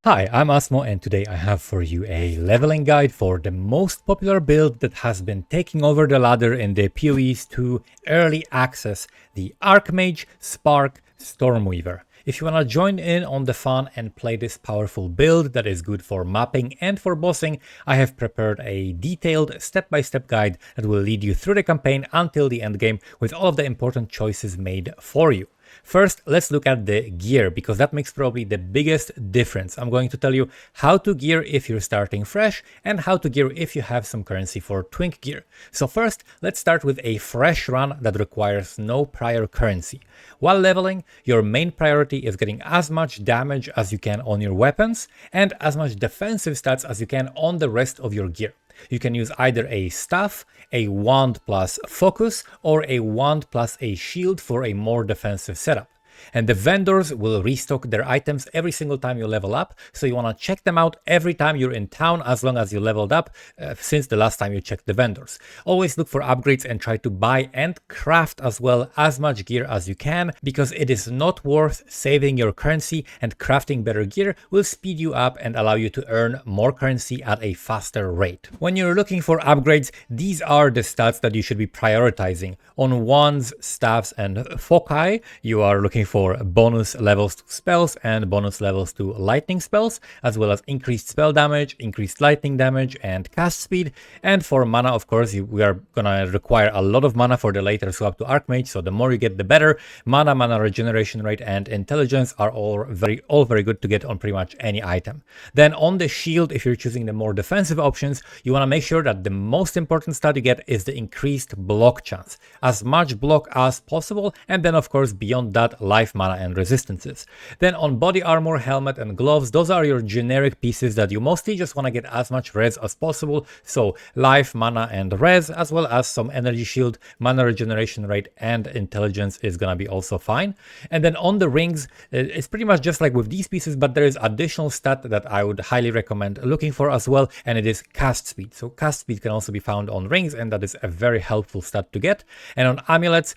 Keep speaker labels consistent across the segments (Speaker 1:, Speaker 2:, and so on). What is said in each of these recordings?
Speaker 1: Hi, I'm Asmo and today I have for you a leveling guide for the most popular build that has been taking over the ladder in the PoEs to early access, the Archmage Spark Stormweaver. If you want to join in on the fun and play this powerful build that is good for mapping and for bossing, I have prepared a detailed step-by-step guide that will lead you through the campaign until the endgame with all of the important choices made for you. First, let's look at the gear, because that makes probably the biggest difference. I'm going to tell you how to gear if you're starting fresh and how to gear if you have some currency for Twink gear. So first, let's start with a fresh run that requires no prior currency. While leveling, your main priority is getting as much damage as you can on your weapons and as much defensive stats as you can on the rest of your gear. You can use either a staff, a wand plus focus, or a wand plus a shield for a more defensive setup. And the vendors will restock their items every single time you level up, so you want to check them out every time you're in town as long as you leveled up since the last time you checked the vendors. Always look for upgrades and try to buy and craft as well as much gear as you can, because it is not worth saving your currency, and crafting better gear will speed you up and allow you to earn more currency at a faster rate. When you're looking for upgrades, these are the stats that you should be prioritizing. On wands, staffs, and foci, you are looking for bonus levels to spells and bonus levels to lightning spells, as well as increased spell damage, increased lightning damage, and cast speed. And for mana, of course, we are gonna require a lot of mana for the later swap to Archmage, so the more you get, the better. Mana regeneration rate, and intelligence are all very good to get on pretty much any item. Then on the shield, if you're choosing the more defensive options, you want to make sure that the most important stat you get is the increased block chance. As much block as possible, and then of course beyond that, life, mana, and resistances. Then on body armor, helmet, and gloves, those are your generic pieces that you mostly just want to get as much res as possible. So life, mana, and res, as well as some energy shield, mana regeneration rate, and intelligence is gonna be also fine. And then on the rings, it's pretty much just like with these pieces, but there is additional stat that I would highly recommend looking for as well, and it is cast speed. So cast speed can also be found on rings, and that is a very helpful stat to get. And on amulets,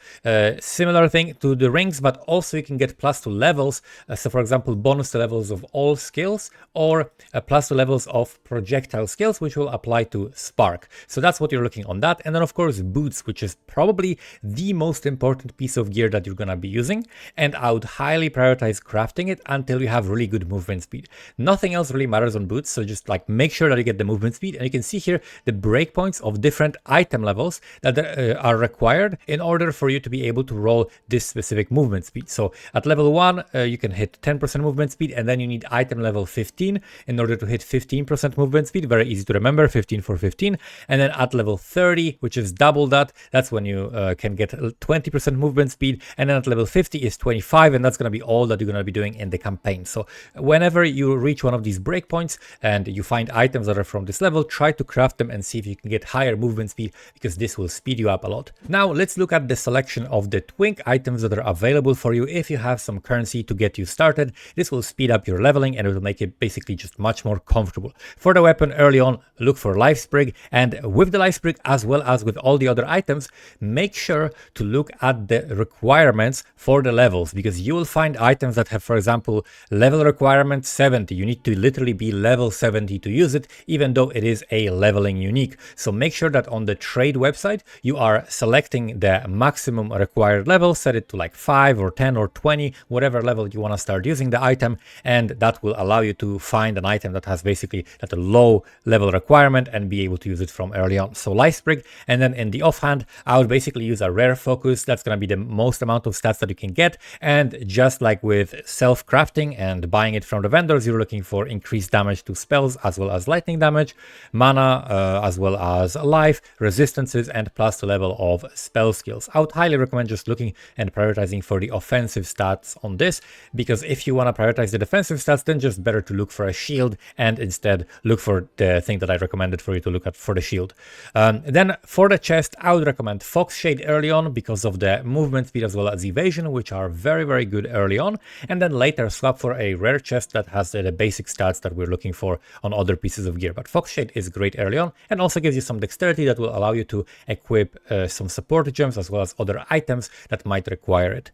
Speaker 1: similar thing to the rings, but also you can get plus to levels. So for example, bonus to levels of all skills, or plus to levels of projectile skills, which will apply to spark. So that's what you're looking on that. And then of course boots, which is probably the most important piece of gear that you're gonna be using. And I would highly prioritize crafting it until you have really good movement speed. Nothing else really matters on boots, so just like make sure that you get the movement speed. And you can see here the breakpoints of different item levels that are required in order for you to be able to roll this specific movement speed. So at level 1, you can hit 10% movement speed, and then you need item level 15 in order to hit 15% movement speed. Very easy to remember, 15 for 15. And then at level 30, which is double that, that's when you can get 20% movement speed. And then at level 50 is 25, and that's going to be all that you're going to be doing in the campaign. So whenever you reach one of these breakpoints and you find items that are from this level, try to craft them and see if you can get higher movement speed, because this will speed you up a lot. Now let's look at the selection of the Twink items that are available for you if you have some currency to get you started. This will speed up your leveling and it will make it basically just much more comfortable. For the weapon early on, look for life sprig, and with the life sprig as well as with all the other items, make sure to look at the requirements for the levels, because you will find items that have, for example, level requirement 70. You need to literally be level 70 to use it, even though it is a leveling unique. So make sure that on the trade website you are selecting the maximum required level, set it to like 5 or 10 or 20, whatever level you want to start using the item, and that will allow you to find an item that has basically at a low level requirement and be able to use it from early on. So life sprig, and then in the offhand, I would basically use a rare focus. That's going to be the most amount of stats that you can get, and just like with self-crafting and buying it from the vendors, you're looking for increased damage to spells as well as lightning damage, mana as well as life, resistances, and plus the level of spell skills. I would highly recommend just looking and prioritizing for the offensive stats on this, because if you want to prioritize the defensive stats, then just better to look for a shield and instead look for the thing that I recommended for you to look at for the shield. Then for the chest, I would recommend Fox Shade early on because of the movement speed as well as evasion, which are very good early on, and then later swap for a rare chest that has the basic stats that we're looking for on other pieces of gear. But Fox Shade is great early on and also gives you some dexterity that will allow you to equip some support gems as well as other items that might require it.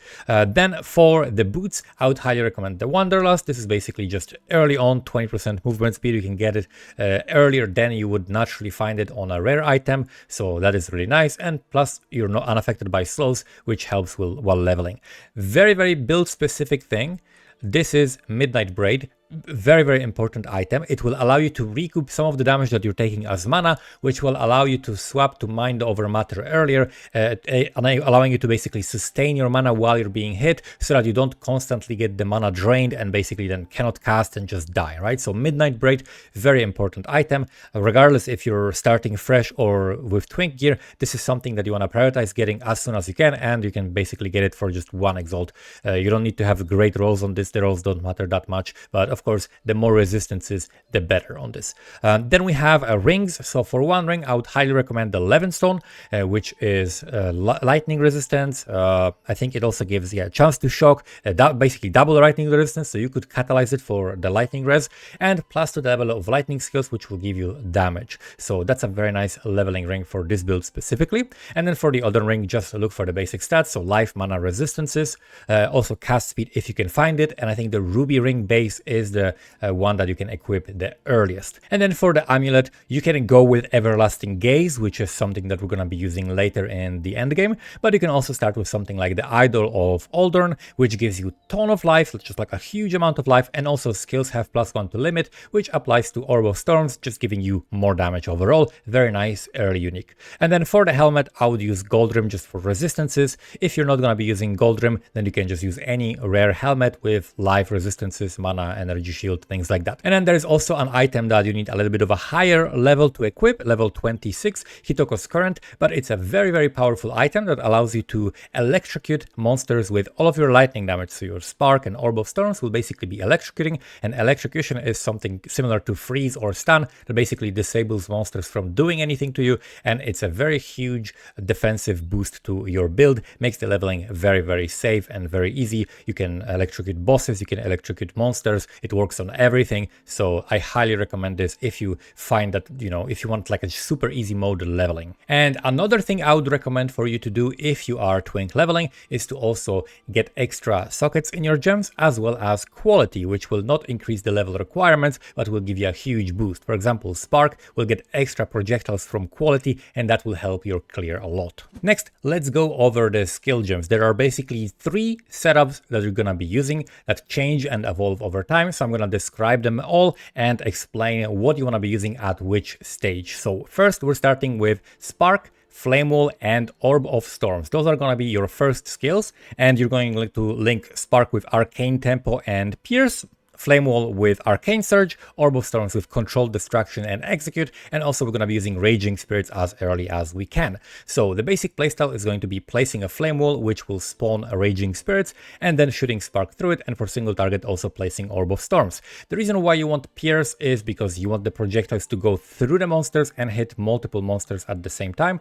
Speaker 1: Then for the boots, I would highly recommend the Wanderlust. This is basically just early on 20% movement speed. You can get it earlier than you would naturally find it on a rare item, so that is really nice. And plus you're not unaffected by slows, which helps while leveling. Very build specific thing. This is Midnight Braid. Very important item. It will allow you to recoup some of the damage that you're taking as mana, which will allow you to swap to Mind over Matter earlier, allowing you to basically sustain your mana while you're being hit, so that you don't constantly get the mana drained and basically then cannot cast and just die, right? So Midnight Braid, very important item. Regardless if you're starting fresh or with Twink gear, this is something that you want to prioritize getting as soon as you can, and you can basically get it for just 1 exalt. You don't need to have great rolls on this. The rolls don't matter that much, but of course, the more resistances, the better on this. Then we have rings. So for 1 ring, I would highly recommend the Levinstone, which is lightning resistance. I think it also gives a chance to shock, basically double lightning resistance, so you could catalyze it for the lightning res, and plus to the level of lightning skills, which will give you damage. So that's a very nice leveling ring for this build specifically. And then for the other ring, just look for the basic stats, so life, mana, resistances, also cast speed if you can find it. And I think the ruby ring base is the one that you can equip the earliest. And then for the amulet, you can go with Everlasting Gaze, which is something that we're going to be using later in the end game, but you can also start with something like the Idol of Aldorn, which gives you ton of life, just like a huge amount of life, and also skills have +1 to limit, which applies to Orb of Storms, just giving you more damage overall. Very nice early unique. And then for the helmet, I would use Goldrim just for resistances. If you're not going to be using Goldrim, then you can just use any rare helmet with life, resistances, mana, energy shield, things like that. And then there's also an item that you need a little bit of a higher level to equip, level 26, Hitoko's Current, but it's a very powerful item that allows you to electrocute monsters with all of your lightning damage. So your Spark and Orb of Storms will basically be electrocuting, and electrocution is something similar to freeze or stun that basically disables monsters from doing anything to you, and it's a very huge defensive boost to your build, makes the leveling very safe and very easy. You can electrocute bosses, you can electrocute monsters, it works on everything, so I highly recommend this if you find that, if you want like a super easy mode leveling. And another thing I would recommend for you to do if you are Twink leveling is to also get extra sockets in your gems, as well as quality, which will not increase the level requirements, but will give you a huge boost. For example, Spark will get extra projectiles from quality, and that will help your clear a lot. Next, let's go over the skill gems. There are basically 3 setups that you're gonna be using that change and evolve over time, so I'm gonna describe them all and explain what you want to be using at which stage. So first, we're starting with Spark, Flame Wall, and Orb of Storms. Those are going to be your first skills, and you're going to link Spark with Arcane Tempo and Pierce, Flame Wall with Arcane Surge, Orb of Storms with Control, Distraction, and Execute, and also we're going to be using Raging Spirits as early as we can. So the basic playstyle is going to be placing a Flame Wall, which will spawn a Raging Spirits, and then shooting Spark through it, and for single target also placing Orb of Storms. The reason why you want Pierce is because you want the projectiles to go through the monsters and hit multiple monsters at the same time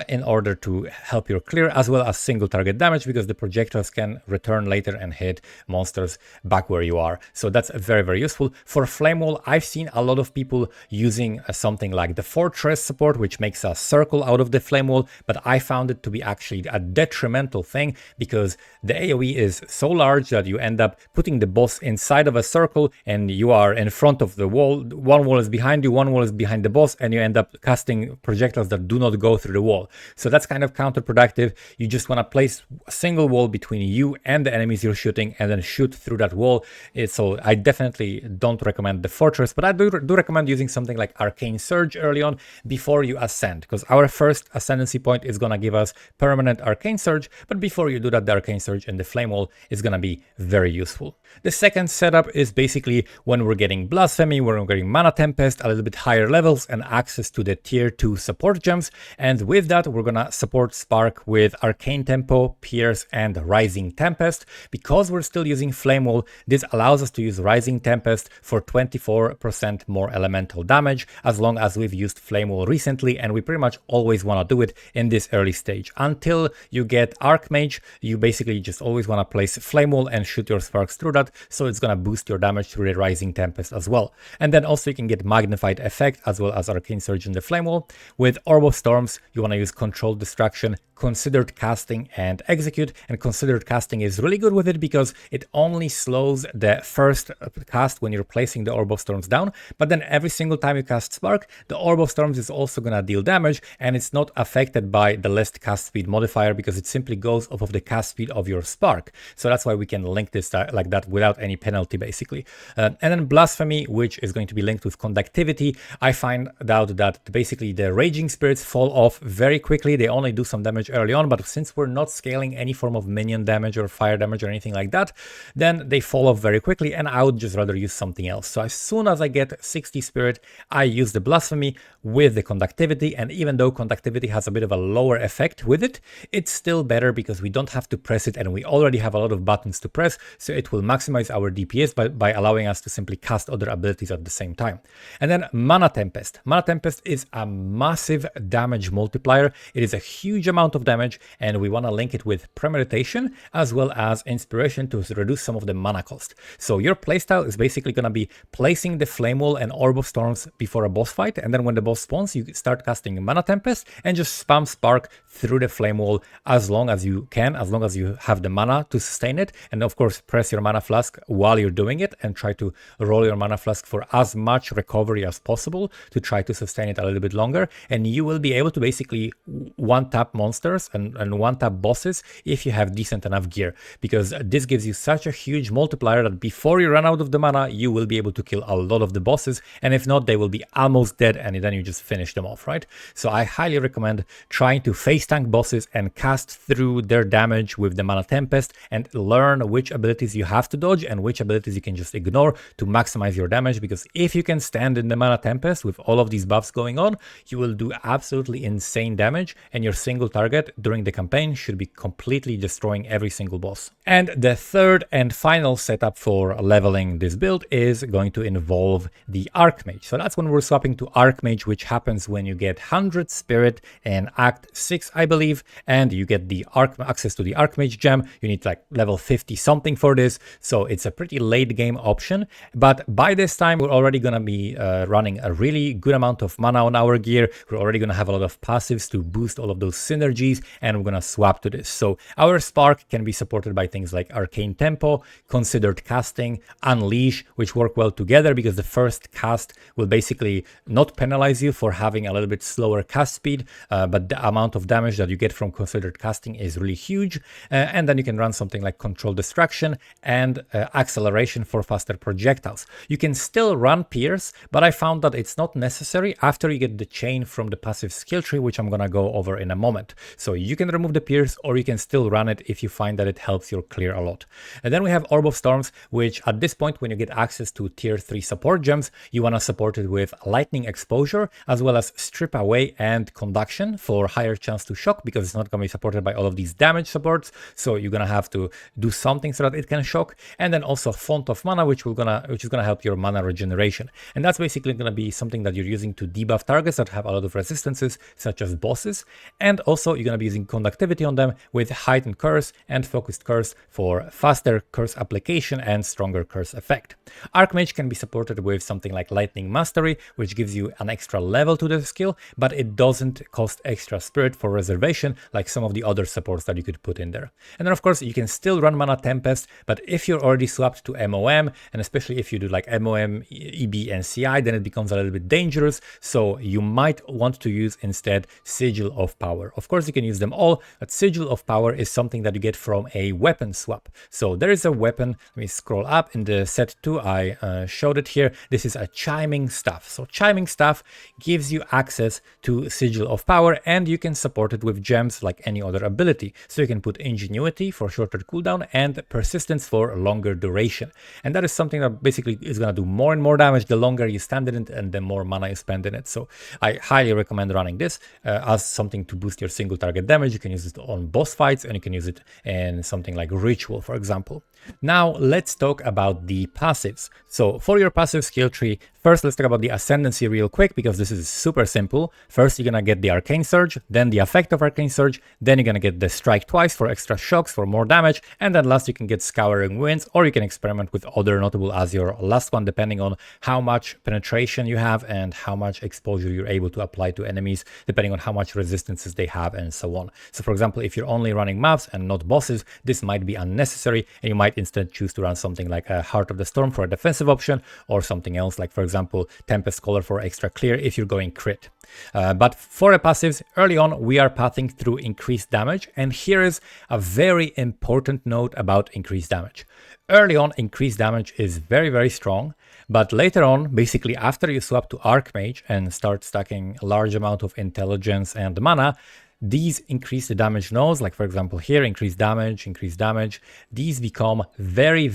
Speaker 1: in order to help your clear, as well as single target damage, because the projectiles can return later and hit monsters back where you are. So that's very useful. For Flame Wall, I've seen a lot of people using something like the Fortress support, which makes a circle out of the Flame Wall, but I found it to be actually a detrimental thing, because the AoE is so large that you end up putting the boss inside of a circle, and you are in front of the wall. One wall is behind you, one wall is behind the boss, and you end up casting projectiles that do not go through the wall. So that's kind of counterproductive. You just want to place a single wall between you and the enemies you're shooting, and then shoot through that wall. So I definitely don't recommend the Fortress, but I do recommend using something like Arcane Surge early on before you ascend, because our first ascendancy point is going to give us permanent Arcane Surge, but before you do that, the Arcane Surge and the Flame Wall is going to be very useful. The second setup is basically when we're getting Blasphemy, when we're getting Mana Tempest, a little bit higher levels, and access to the tier 2 support gems, and with that we're going to support Spark with Arcane Tempo, Pierce, and Rising Tempest. Because we're still using Flame Wall, this allows us to use Rising Tempest for 24% more elemental damage, as long as we've used Flame Wall recently, and we pretty much always want to do it in this early stage. Until you get Archmage, you basically just always want to place Flame Wall and shoot your sparks through that, so it's gonna boost your damage through the Rising Tempest as well. And then also you can get Magnified Effect as well as Arcane Surge in the Flame Wall. With Orb of Storms, you want to use Controlled Distraction, Considered Casting, and Execute. And Considered Casting is really good with it because it only slows the first cast when you're placing the Orb of Storms down, but then every single time you cast Spark, the Orb of Storms is also gonna deal damage, and it's not affected by the less cast speed modifier because it simply goes off of the cast speed of your Spark. So that's why we can link this like that without any penalty, basically. And then Blasphemy, which is going to be linked with Conductivity. I find out that basically the Raging Spirits fall off very quickly. They only do some damage early on, but since we're not scaling any form of minion damage or fire damage or anything like that, then they fall off very quickly, and I would just rather use something else. So as soon as I get 60 spirit, I use the Blasphemy with the Conductivity, and even though Conductivity has a bit of a lower effect with it, it's still better because we don't have to press it, and we already have a lot of buttons to press, so it will maximize our DPS by allowing us to simply cast other abilities at the same time. And then Mana Tempest. Mana Tempest is a massive damage multiplier. It is a huge amount of damage, and we want to link it with Premeditation as well as Inspiration to reduce some of the mana cost. So your playstyle is basically going to be placing the Flame Wall and Orb of Storms before a boss fight, and then when the boss spawns, you start casting Mana Tempest and just spam Spark through the Flame Wall as long as you can, as long as you have the mana to sustain it. And of course, press your Mana Flask while you're doing it and try to roll your Mana Flask for as much recovery as possible to try to sustain it a little bit longer. And you will be able to basically one-tap monsters and one-tap bosses if you have decent enough gear, because this gives you such a huge multiplier that before you run out of the mana, you will be able to kill a lot of the bosses, and if not, they will be almost dead, and then you just finish them off, right? So I highly recommend trying to face tank bosses and cast through their damage with the Mana Tempest, and learn which abilities you have to dodge and which abilities you can just ignore to maximize your damage, because if you can stand in the Mana Tempest with all of these buffs going on, you will do absolutely insane damage, and your single target during the campaign should be completely destroying every single boss. And the third and final setup for leveling this build is going to involve the Archmage. So that's when we're swapping to Archmage, which happens when you get 100 spirit in Act 6, I believe, and you get the access to the Archmage gem. You need like level 50 something for this, so it's a pretty late game option, but by this time we're already going to be running a really good amount of mana on our gear. We're already going to have a lot of passives to boost all of those synergies, and we're going to swap to this. So our Spark can be supported by things like Arcane Tempo, Considered Casting, Unleash, which work well together because the first cast will basically not penalize you for having a little bit slower cast speed, but the amount of damage that you get from Considered Casting is really huge. And then you can run something like Control Distraction and Acceleration for faster projectiles. You can still run Pierce, but I found that it's not necessary after you get the chain from the passive skill tree, which I'm gonna go over in a moment. So you can remove the Pierce, or you can still run it if you find that it helps your clear a lot. And then we have Orb of Storms, which at this point, when you get access to tier 3 support gems, you want to support it with Lightning Exposure, as well as Strip Away and Conduction for higher chance to shock, because it's not going to be supported by all of these damage supports. So you're going to have to do something so that it can shock. And then also Font of Mana, which is going to help your mana regeneration. And that's basically going to be something that you're using to debuff targets that have a lot of resistances, such as bosses. And also you're going to be using Conductivity on them with Heightened Curse and Focused Curse for faster curse application and stronger curse effect. Archmage can be supported with something like Lightning Mastery, which gives you an extra level to the skill, but it doesn't cost extra spirit for reservation like some of the other supports that you could put in there. And then of course you can still run Mana Tempest, but if you're already swapped to MOM, and especially if you do like MOM, EB, and CI, then it becomes a little bit dangerous. So you might want to use instead Sigil of Power. Of course you can use them all, but Sigil of Power is something that you get from a weapon swap. So there is a weapon, let me scroll up in the set 2, I showed it here. This is a Chiming Staff. So Chiming Staff gives you access to Sigil of Power, and you can support it with gems like any other ability. So you can put Ingenuity for shorter cooldown and Persistence for longer duration. And that is something that basically is going to do more and more damage the longer you stand in it and the more mana you spend in it. So I highly recommend running this as something to boost your single target damage. You can use it on boss fights, and you can use it in something like Ritual, for example. Now let's talk about the passives. So for your passive skill tree, first let's talk about the ascendancy real quick, because this is super simple. First you're gonna get the arcane surge, then the effect of arcane surge, then you're gonna get the strike twice for extra shocks for more damage, and then last you can get scouring winds, or you can experiment with other notable as your last one, depending on how much penetration you have and how much exposure you're able to apply to enemies, depending on how much resistances they have and so on. So for example, if you're only running mobs and not bosses, this might be unnecessary, and you might instead choose to run something like a Heart of the Storm for a defensive option, or something else like, for example, Tempest Caller for extra clear if you're going crit. But for the passives, early on we are pathing through increased damage, and here is a very important note about increased damage. Early on, increased damage is very strong, but later on, basically after you swap to Archmage and start stacking a large amount of intelligence and mana, these increase the damage nodes, like for example here, increased damage, these become very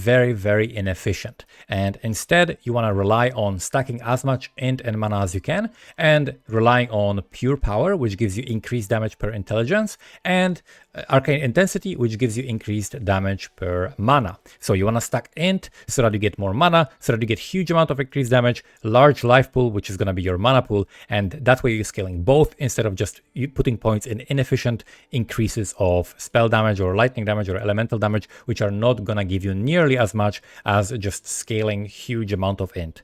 Speaker 1: inefficient. And instead, you want to rely on stacking as much int and mana as you can, and relying on pure power, which gives you increased damage per intelligence, and arcane intensity, which gives you increased damage per mana. So you want to stack int so that you get more mana, so that you get huge amount of increased damage, large life pool, which is going to be your mana pool, and that way you're scaling both instead of just you putting points in inefficient increases of spell damage or lightning damage or elemental damage, which are not going to give you nearly as much as just scaling huge amount of int.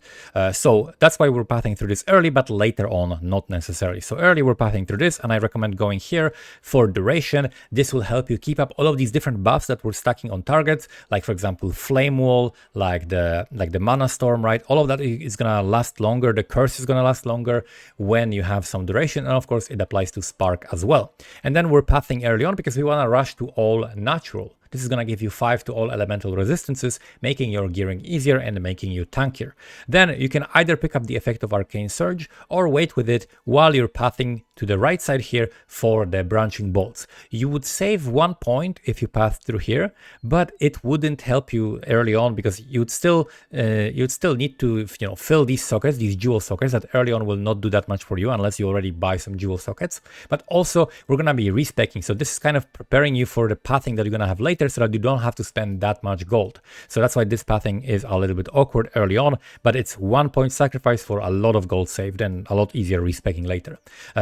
Speaker 1: So that's why we're pathing through this early, but later on not necessarily. So early we're pathing through this, and I recommend going here for duration. This will help you keep up all of these different buffs that we're stacking on targets, like for example Flame Wall, like the Mana Storm, right? All of that is gonna last longer. The curse is gonna last longer when you have some duration, and of course it applies to Spark as well. And then we're pathing early on because we want to rush to all natural. This is going to give you 5 to all elemental resistances, making your gearing easier and making you tankier. Then you can either pick up the effect of Arcane Surge or wait with it while you're pathing to the right side here for the branching bolts. You would save 1 point if you path through here, but it wouldn't help you early on because you'd still need to fill these sockets, these jewel sockets that early on will not do that much for you unless you already buy some jewel sockets. But also we're going to be respecking, so this is kind of preparing you for the pathing that you're going to have later, so that you don't have to spend that much gold. So that's why this pathing is a little bit awkward early on, but it's 1 point sacrifice for a lot of gold saved and a lot easier respecking later.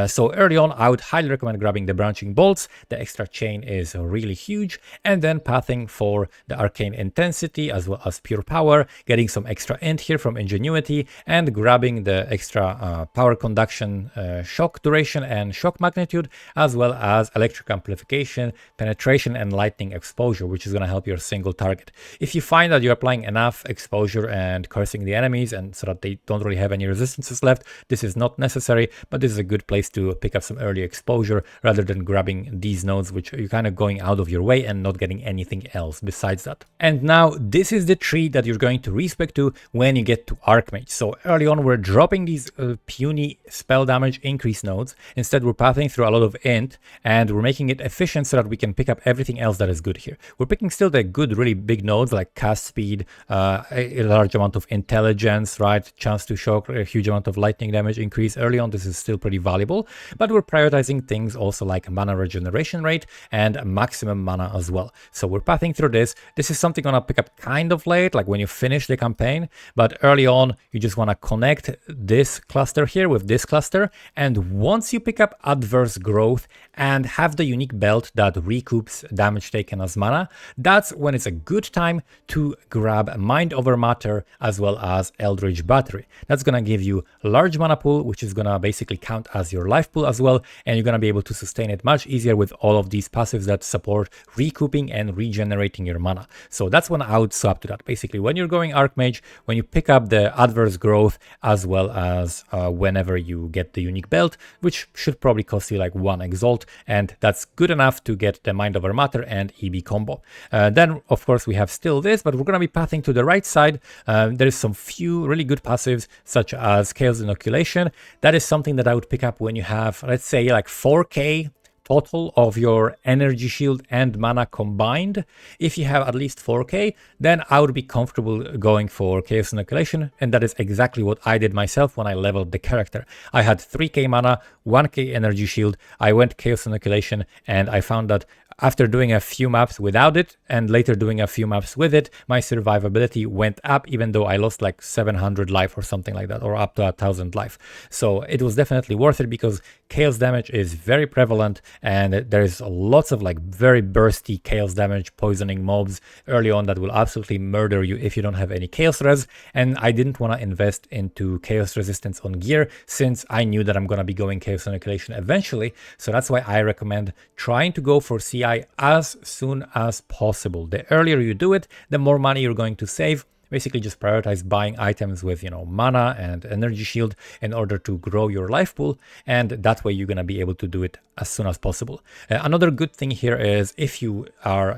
Speaker 1: So early on, I would highly recommend grabbing the branching bolts. The extra chain is really huge, and then pathing for the arcane intensity as well as pure power, getting some extra int here from ingenuity, and grabbing the extra power conduction, shock duration and shock magnitude, as well as electric amplification, penetration, and lightning exposure, which is going to help your single target. If you find that you're applying enough exposure and cursing the enemies and so that they don't really have any resistances left, this is not necessary, but this is a good place to pick up some early exposure rather than grabbing these nodes, which you're kind of going out of your way and not getting anything else besides that. And now this is the tree that you're going to respec to when you get to Archmage. So early on we're dropping these puny spell damage increase nodes. Instead we're pathing through a lot of int, and we're making it efficient so that we can pick up everything else that is good here. We're picking still the good, really big nodes like cast speed, a large amount of intelligence, right? Chance to shock, a huge amount of lightning damage increase early on. This is still pretty valuable, but we're prioritizing things also like mana regeneration rate and maximum mana as well. So we're pathing through this. This is something I'm gonna pick up kind of late, like when you finish the campaign, but early on, you just wanna connect this cluster here with this cluster. And once you pick up adverse growth and have the unique belt that recoups damage taken as mana, that's when it's a good time to grab Mind Over Matter as well as Eldritch Battery. That's gonna give you a large mana pool, which is gonna basically count as your life pool as well, and you're gonna be able to sustain it much easier with all of these passives that support recouping and regenerating your mana. So that's when I would swap to that. Basically, when you're going Archmage, when you pick up the adverse growth as well as whenever you get the unique belt, which should probably cost you like 1 exalt, and that's good enough to get the Mind Over Matter and EB combo. Then of course we have still this, but we're going to be pathing to the right side. There is some few really good passives such as Chaos Inoculation. That is something that I would pick up when you have, let's say, like 4k total of your energy shield and mana combined. If you have at least 4k, then I would be comfortable going for Chaos Inoculation, and that is exactly what I did myself when I leveled the character. I had 3k mana, 1k energy shield, I went Chaos Inoculation, and I found that after doing a few maps without it and later doing a few maps with it, my survivability went up, even though I lost like 700 life or something like that, or up to 1000 life. So it was definitely worth it because chaos damage is very prevalent, and there's lots of like very bursty chaos damage poisoning mobs early on that will absolutely murder you if you don't have any chaos res. And I didn't want to invest into chaos resistance on gear since I knew that I'm going to be going chaos inoculation eventually. So that's why I recommend trying to go for CI as soon as possible. The earlier you do it, the more money you're going to save. Basically just prioritize buying items with, mana and energy shield in order to grow your life pool, and that way you're going to be able to do it as soon as possible. Another good thing here is if you are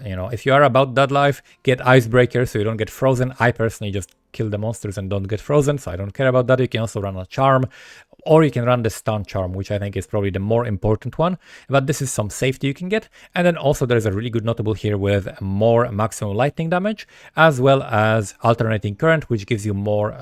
Speaker 1: about that life, get icebreaker so you don't get frozen. I personally just kill the monsters and don't get frozen, so I don't care about that. You can also run a charm, or you can run the stun charm, which I think is probably the more important one, but this is some safety you can get. And then also there's a really good notable here with more maximum lightning damage, as well as alternating current, which gives you more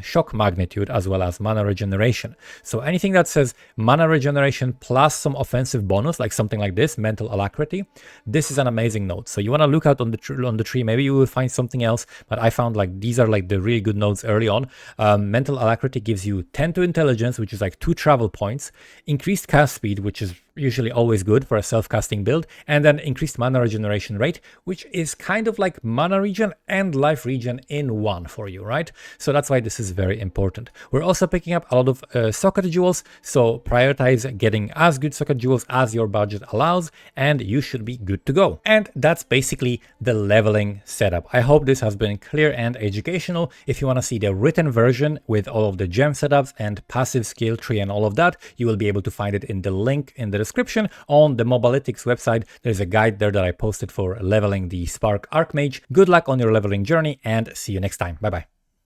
Speaker 1: shock magnitude, as well as mana regeneration. So anything that says mana regeneration plus some offensive bonus, like something like this, mental alacrity, this is an amazing node. So you want to look out on the tree, maybe you will find something else, but I found like these are like the really good nodes early on. Mental alacrity gives you 10 to intelligence, which is like 2 travel points, increased cast speed, which is usually always good for a self-casting build, and then increased mana regeneration rate, which is kind of like mana regen and life regen in one for you, right? So that's why this is very important. We're also picking up a lot of socket jewels, so prioritize getting as good socket jewels as your budget allows, and you should be good to go. And that's basically the leveling setup. I hope this has been clear and educational. If you want to see the written version with all of the gem setups and passive skill tree and all of that, you will be able to find it in the link in the description on the Mobalytics website. There's a guide there that I posted for leveling the Spark Archmage. Good luck on your leveling journey, and see you next time. Bye bye.